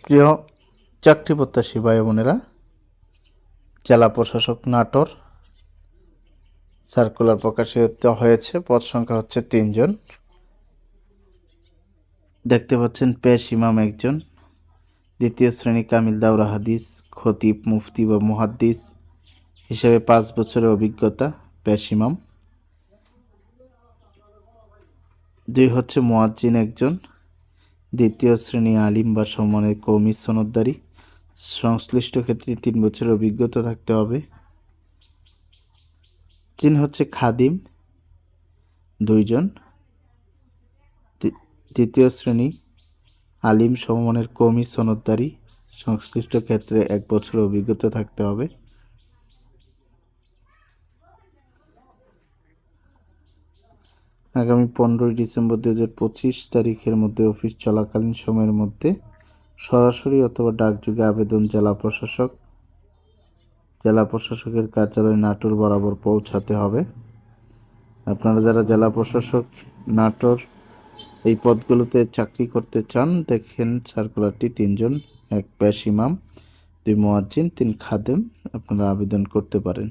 প্রিয় চাকরি প্রত্যাশী ভাই বোনেরা, জেলা প্রশাসক নাটোর সার্কুলার প্রকাশিত হয়েছে। পদ সংখ্যা হচ্ছে 3 জন। দেখতে পাচ্ছেন পেশ ইমাম একজন, দ্বিতীয় শ্রেণী কামিল দাওরা হাদিস, খতিব, মুফতি বা মুহাদ্দিস হিসেবে 5 বছরের অভিজ্ঞতা পেশ ইমাম। 2 হচ্ছে মুয়াজ্জিন একজন, দ্বিতীয় শ্রেণী আলিম বা সম্মানের কওমি সনদদারি, সংশ্লিষ্ট ক্ষেত্রে 3 বছরের অভিজ্ঞতা থাকতে হবে। 3 হচ্ছে খাদিম 2 জন, তৃতীয় শ্রেণী আলিম সমমানের কওমি সনদদারি, সংশ্লিষ্ট ক্ষেত্রে 1 বছরের অভিজ্ঞতা থাকতে হবে। আগামী 15 ডিসেম্বর 2025 তারিখের মধ্যে অফিস চলাকালীন সময়ের মধ্যে সরাসরি অথবা ডাকযোগে আবেদন জেলা প্রশাসকের কার্যালয় নাটোর বরাবর পৌঁছাতে হবে। আপনারা যারা জেলা প্রশাসক নাটোর এই পদগুলোতে চাকরি করতে চান, দেখেন সার্কুলারটি। 3 জন, 1 পেশ ইমাম, 2 মুয়াজ্জিন, 3 খাদেম। আপনারা আবেদন করতে পারেন।